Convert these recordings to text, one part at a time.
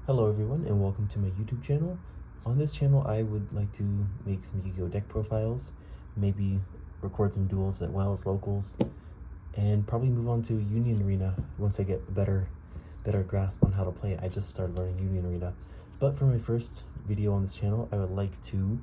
Hello everyone and welcome to my YouTube channel. On this channel I would like to make some Yu-Gi-Oh deck profiles, maybe record some duels as well as locals, and probably move on to Union Arena once I get a better grasp on how to play it. I just started learning Union Arena. But for my first video on this channel, I would like to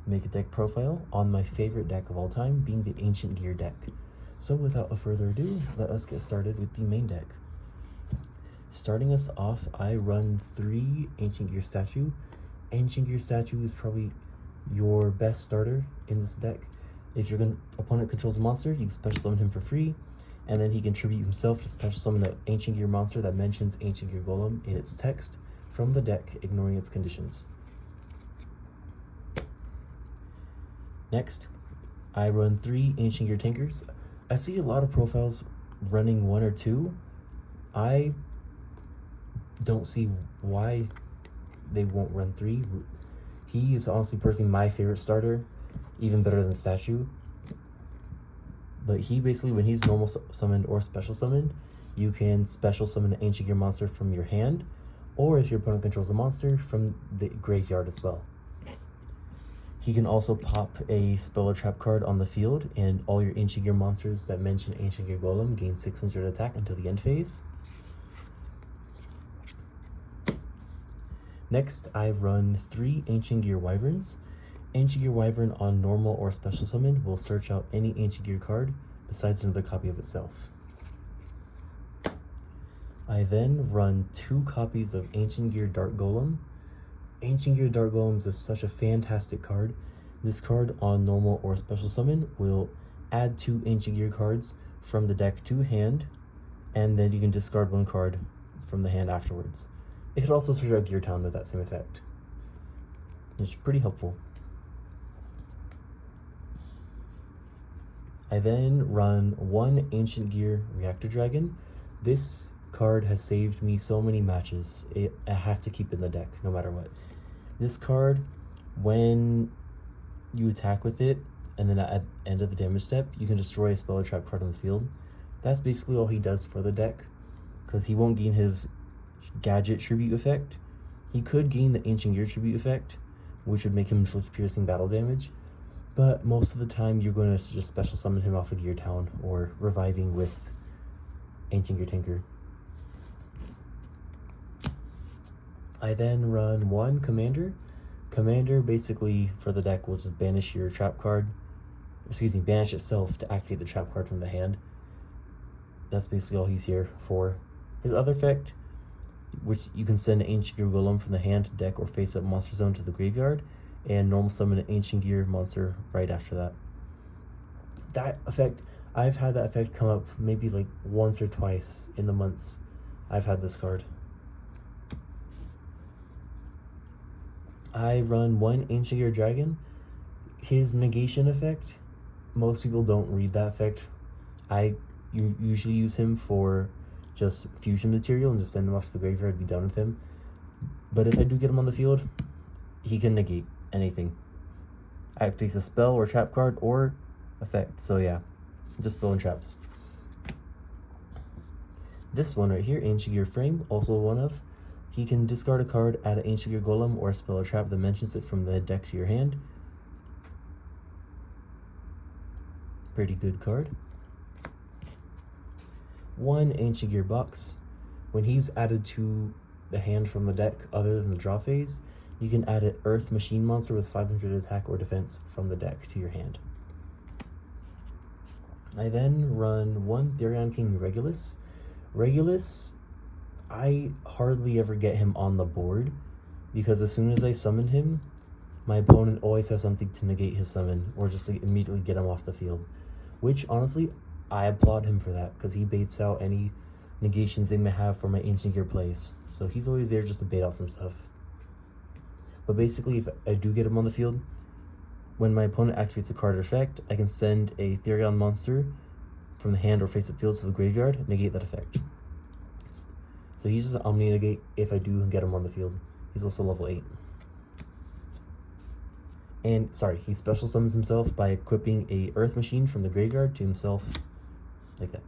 make a deck profile on my favorite deck of all time, being the Ancient Gear deck. So without further ado, let us get started with the main deck. Starting us off, I run 3 Ancient Gear Statue. Ancient Gear Statue is probably your best starter in this deck. If your opponent controls a monster, you can special summon him for free, and then he can tribute himself to special summon an Ancient Gear monster that mentions Ancient Gear Golem in its text from the deck, ignoring its conditions. Next, I run 3 Ancient Gear Tankers. I see a lot of profiles running 1 or 2. I don't see why they won't run 3. He is honestly personally my favorite starter, even better than Statue. But he basically, when he's normal summoned or special summoned, you can special summon an Ancient Gear monster from your hand, or if your opponent controls a monster, from the graveyard as well. He can also pop a spell or trap card on the field, and all your Ancient Gear monsters that mention Ancient Gear Golem gain 600 attack until the end phase. Next, I run 3 Ancient Gear Wyverns. Ancient Gear Wyvern on normal or special summon will search out any Ancient Gear card besides another copy of itself. I then run 2 copies of Ancient Gear Dark Golem. Ancient Gear Dark Golem is such a fantastic card. This card on normal or special summon will add 2 Ancient Gear cards from the deck to hand, and then you can discard 1 card from the hand afterwards. It could also search out Gear Town with that same effect. It's pretty helpful. I then run 1 Ancient Gear Reactor Dragon. This card has saved me so many matches. I have to keep it in the deck no matter what. This card, when you attack with it, and then at the end of the damage step, you can destroy a spell or trap card on the field. That's basically all he does for the deck, because he won't gain his gadget tribute effect. He could gain the Ancient Gear tribute effect, which would make him inflict piercing battle damage, but most of the time you're going to just special summon him off of Gear Town or reviving with Ancient Gear Tinker. I then run 1 Commander. Commander basically for the deck will just banish your trap card, banish itself to activate the trap card from the hand. That's basically all he's here for. His other effect, which you can send an Ancient Gear Golem from the hand to deck or face-up monster zone to the graveyard, and normal summon an Ancient Gear monster right after that. That effect, I've had that effect come up maybe like once or twice in the months I've had this card. I run 1 Ancient Gear Dragon. His negation effect, most people don't read that effect. I usually use him for just fusion material and just send him off to the graveyard and be done with him. But if I do get him on the field, he can negate anything. Activates a spell or trap card or effect. So yeah, just spell and traps. This one right here, Ancient Gear Frame, also one of. He can discard a card, add an Ancient Gear Golem or a spell or trap that mentions it from the deck to your hand. Pretty good card. 1 Ancient Gear Box. When he's added to the hand from the deck other than the draw phase, you can add an Earth Machine monster with 500 attack or defense from the deck to your hand. I then run 1 Therion King Regulus. Regulus, I hardly ever get him on the board, because as soon as I summon him, my opponent always has something to negate his summon, or just to immediately get him off the field. Which, honestly, I applaud him for that, because he baits out any negations they may have for my Ancient Gear plays. So he's always there just to bait out some stuff. But basically, if I do get him on the field, when my opponent activates a card or effect, I can send a Therion monster from the hand or face-up field to the graveyard, negate that effect. So he's just an Omni negate if I do get him on the field. He's also level 8. And, sorry, he special summons himself by equipping a Earth Machine from the graveyard to himself, like that.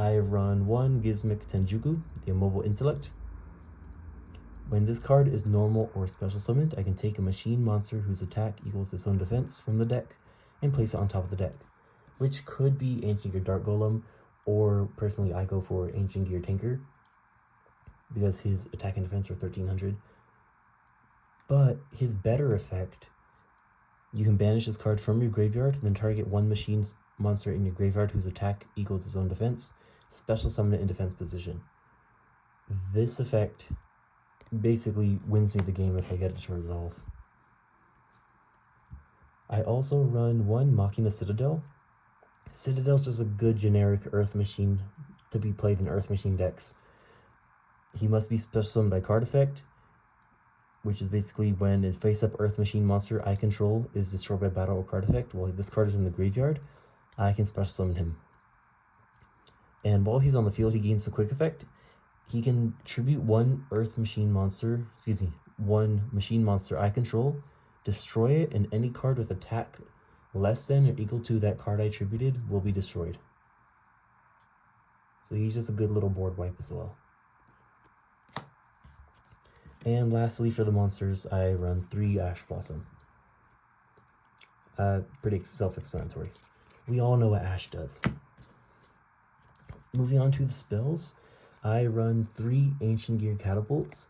I run 1 Gizmic Tenjuku, the Immobile Intellect. When this card is normal or special summoned, I can take a machine monster whose attack equals its own defense from the deck and place it on top of the deck, which could be Ancient Gear Dark Golem, or personally I go for Ancient Gear Tinker because his attack and defense are 1300. But his better effect, you can banish this card from your graveyard, then target 1 machine monster in your graveyard whose attack equals its own defense, special summon it in defense position. This effect basically wins me the game if I get it to resolve. I also run 1 Machina Citadel. Citadel's just a good generic Earth Machine to be played in Earth Machine decks. He must be special summoned by card effect, which is basically when a face-up Earth Machine monster I control is destroyed by battle or card effect. While this card is in the graveyard, I can special summon him. And while he's on the field, he gains the quick effect. He can tribute 1 machine monster I control, destroy it, and any card with attack less than or equal to that card I tributed will be destroyed. So he's just a good little board wipe as well. And lastly, for the monsters, I run 3 Ash Blossom. Pretty self-explanatory. We all know what Ash does. Moving on to the spells, I run 3 Ancient Gear Catapults.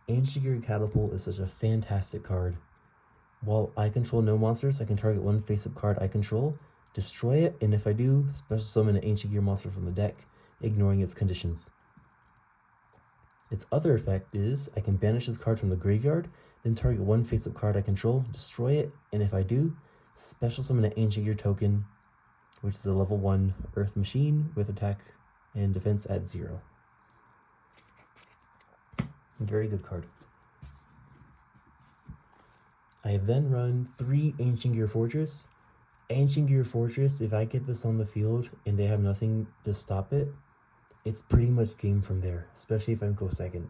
Ancient Gear Catapult is such a fantastic card. While I control no monsters, I can target 1 face-up card I control, destroy it, and if I do, special summon an Ancient Gear monster from the deck, ignoring its conditions. Its other effect is, I can banish this card from the graveyard, then target 1 face-up card I control, destroy it, and if I do, special summon an Ancient Gear token, which is a level 1 Earth Machine with attack and defense at 0. Very good card. I then run 3 Ancient Gear Fortress. Ancient Gear Fortress, if I get this on the field and they have nothing to stop it, it's pretty much game from there, especially if I go second.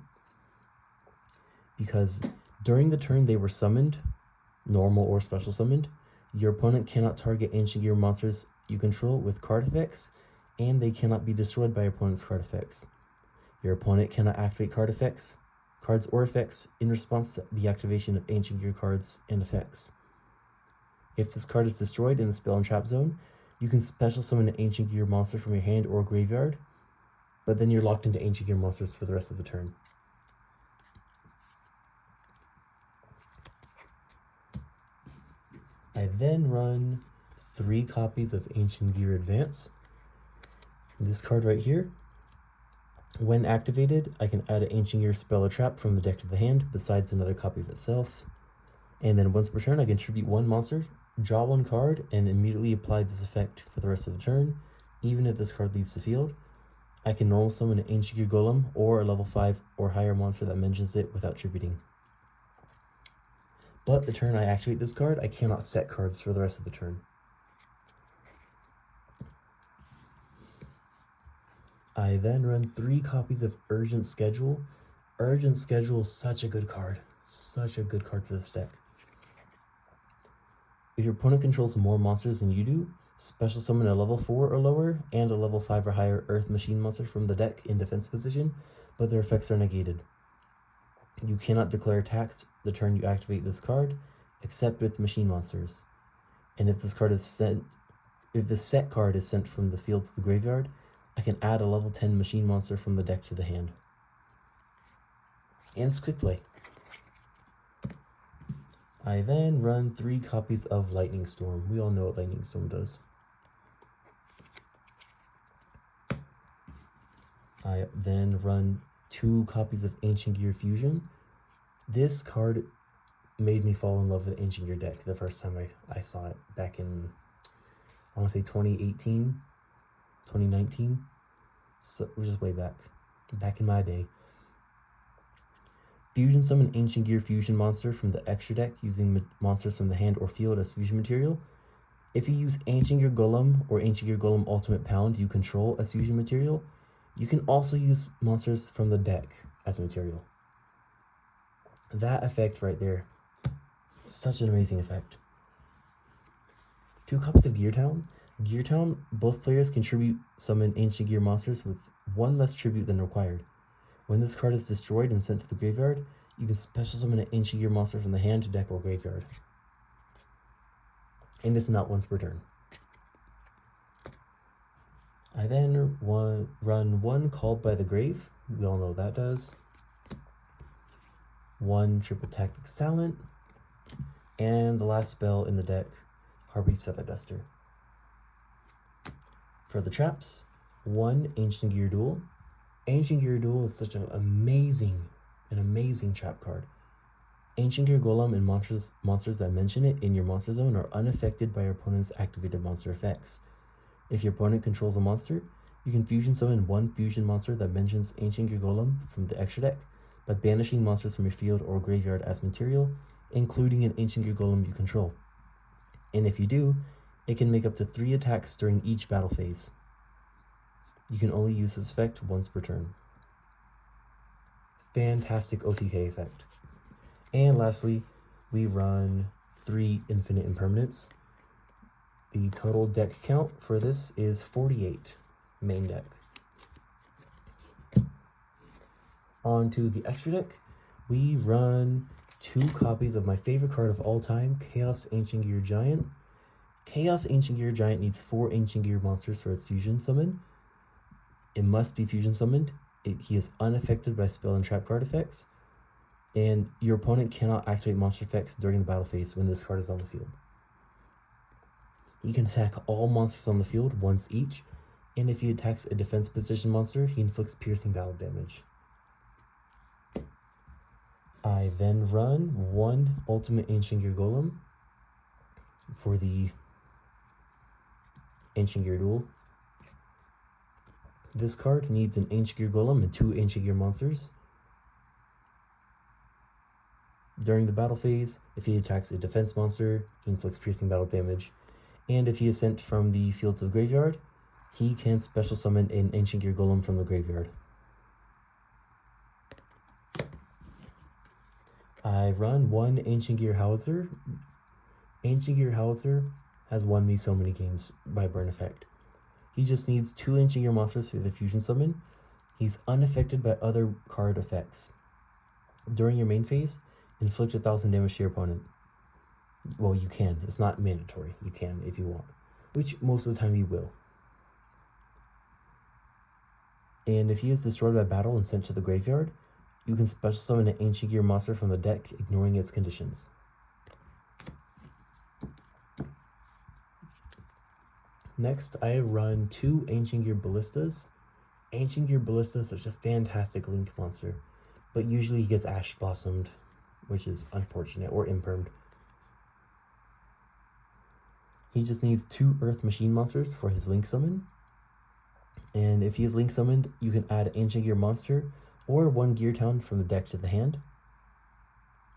Because during the turn they were summoned, normal or special summoned, your opponent cannot target Ancient Gear monsters you control with card effects, and they cannot be destroyed by your opponent's card effects. Your opponent cannot activate cards or effects in response to the activation of Ancient Gear cards and effects. If this card is destroyed in the spell and trap zone, you can special summon an Ancient Gear monster from your hand or graveyard, but then you're locked into Ancient Gear monsters for the rest of the turn. I then run 3 copies of Ancient Gear Advance. This card right here, when activated, I can add an Ancient Gear spell or trap from the deck to the hand, besides another copy of itself. And then once per turn, I can tribute 1 monster, draw 1 card, and immediately apply this effect for the rest of the turn, even if this card leaves the field. I can normal summon an Ancient Gear Golem or a level 5 or higher monster that mentions it without tributing. But the turn I activate this card, I cannot set cards for the rest of the turn. I then run 3 copies of Urgent Schedule. Urgent Schedule is such a good card. Such a good card for this deck. If your opponent controls more monsters than you do, special summon a level 4 or lower and a level 5 or higher Earth Machine monster from the deck in defense position, but their effects are negated. You cannot declare attacks the turn you activate this card, except with machine monsters. And if this set card is sent from the field to the graveyard, I can add a level 10 machine monster from the deck to the hand. And it's quick play. I then run 3 copies of Lightning Storm. We all know what Lightning Storm does. I then run 2 copies of Ancient Gear Fusion. This card made me fall in love with Ancient Gear deck the first time I saw it back in, I want to say 2018, 2019. So we're just way back in my day. Fusion summon Ancient Gear Fusion monster from the extra deck using monsters from the hand or field as fusion material. If you use Ancient Gear Golem or Ancient Gear Golem Ultimate Pound you control as fusion material, you can also use monsters from the deck as material. That effect right there, such an amazing effect. 2 copies of Gear Town. Gear Town, both players can tribute summon ancient gear monsters with one less tribute than required. When this card is destroyed and sent to the graveyard, you can special summon an ancient gear monster from the hand to deck or graveyard. And it's not once per turn. I then run one Called by the Grave. We all know what that does. One Triple Tactics Talent. And the last spell in the deck, Harpy's Feather Duster. For the traps, one Ancient Gear Duel. Ancient Gear Duel is such an amazing trap card. Ancient Gear Golem and monsters that mention it in your monster zone are unaffected by your opponent's activated monster effects. If your opponent controls a monster, you can fusion summon one fusion monster that mentions Ancient Gear Golem from the extra deck by banishing monsters from your field or graveyard as material, including an Ancient Gear Golem you control. And if you do, it can make up to 3 attacks during each battle phase. You can only use this effect once per turn. Fantastic OTK effect. And lastly, we run 3 Infinite Impermanents. The total deck count for this is 48, main deck. On to the extra deck, we run 2 copies of my favorite card of all time, Chaos Ancient Gear Giant. Chaos Ancient Gear Giant needs 4 Ancient Gear monsters for its fusion summon. It must be fusion summoned. He is unaffected by spell and trap card effects. And your opponent cannot activate monster effects during the battle phase when this card is on the field. He can attack all monsters on the field once each, and if he attacks a defense position monster, he inflicts piercing battle damage. I then run 1 Ultimate Ancient Gear Golem for the Ancient Gear Duel. This card needs an Ancient Gear Golem and 2 Ancient Gear monsters. During the battle phase, if he attacks a defense monster, he inflicts piercing battle damage. And if he is sent from the field to the graveyard, he can special summon an Ancient Gear Golem from the graveyard. I run 1 Ancient Gear Howitzer. Ancient Gear Howitzer has won me so many games by burn effect. He just needs 2 Ancient Gear monsters for the fusion summon. He's unaffected by other card effects. During your main phase, inflict 1,000 damage to your opponent. Well, you can. It's not mandatory. You can if you want, which most of the time you will. And if he is destroyed by battle and sent to the graveyard, you can special summon an Ancient Gear monster from the deck, ignoring its conditions. Next, I run 2 Ancient Gear Ballistas. Ancient Gear Ballista is such a fantastic link monster, but usually he gets Ash Blossomed, which is unfortunate, or impermed. He just needs 2 Earth Machine monsters for his link summon. And if he is link summoned, you can add Ancient Gear monster or 1 Gear Town from the deck to the hand.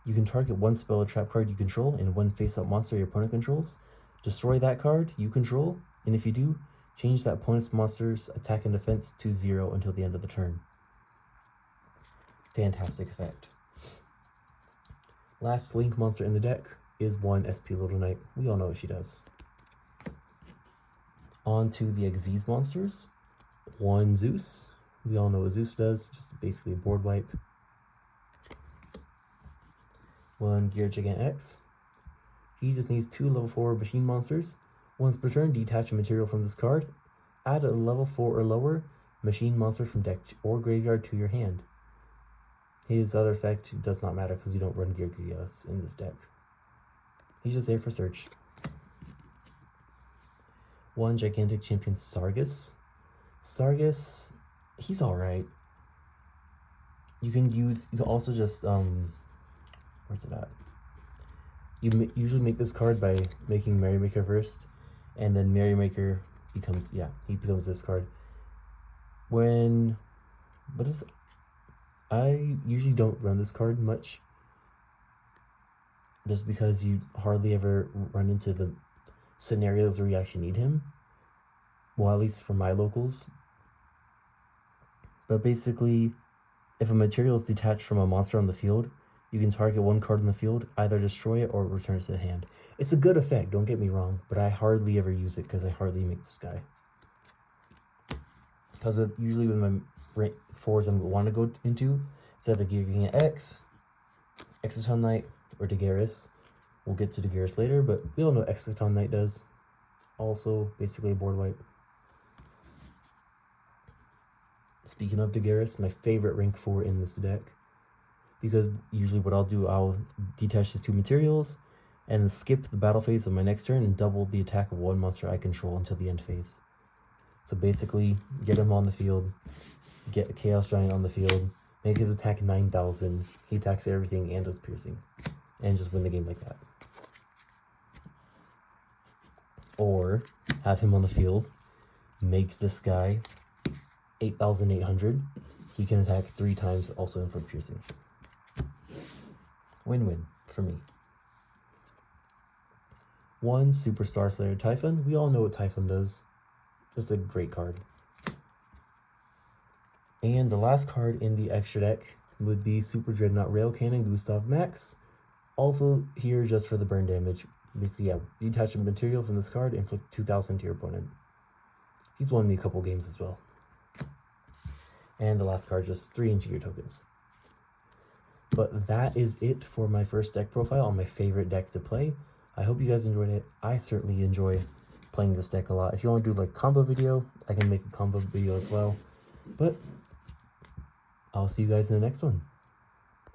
You can target 1 spell or trap card you control and 1 face-up monster your opponent controls. Destroy that card you control, and if you do, change that opponent's monster's attack and defense to 0 until the end of the turn. Fantastic effect. Last link monster in the deck is 1 SP Little Knight. We all know what she does. On to the Xyz monsters. 1 Zeus. We all know what Zeus does, just basically a board wipe. 1 Gear Gigant X. He just needs 2 level 4 machine monsters. Once per turn, detach a material from this card. Add a level 4 or lower machine monster from deck or graveyard to your hand. His other effect does not matter because you don't run Gear Gigas in this deck. He's just there for search. 1 Gigantic Champion Sargus. Sargus, he's alright. You can also just, where's it at? You usually make this card by making Merrymaker first, and then Merrymaker becomes, he becomes this card. I usually don't run this card much, just because you hardly ever run into the scenarios where you actually need him. Well, at least for my locals. But basically, if a material is detached from a monster on the field, You can target one card in the field, either destroy it or return it to the hand. It's a good effect, don't get me wrong, but I hardly ever use it because I hardly make this guy. Because usually with my rank 4s I want to go into, instead of giving it X, Exciton Knight, or Daguerreus. We'll get to Daguerreus later, but we all know what Exciton Knight does. Also, basically a board wipe. Speaking of Daguerreus, my favorite rank 4 in this deck. Because usually what I'll do, I'll detach his 2 materials, and skip the battle phase of my next turn and double the attack of one monster I control until the end phase. So basically, get him on the field, get a Chaos Giant on the field, make his attack 9,000, he attacks everything and does piercing, and just win the game like that. Or have him on the field, make this guy 8,800, he can attack 3 times, also inflict piercing. Win-win for me. 1 Superstar Slayer Typhon. We all know what Typhon does. Just a great card. And the last card in the extra deck would be Super Dreadnought Rail Cannon Gustav Max. Also here just for the burn damage. Basically, yeah, you attach a material from this card, inflict 2,000 to your opponent. He's won me a couple games as well. And the last card, just 3 Integer tokens. But that is it for my first deck profile on my favorite deck to play. I hope you guys enjoyed it. I certainly enjoy playing this deck a lot. If you want to do like combo video, I can make a combo video as well. But I'll see you guys in the next one.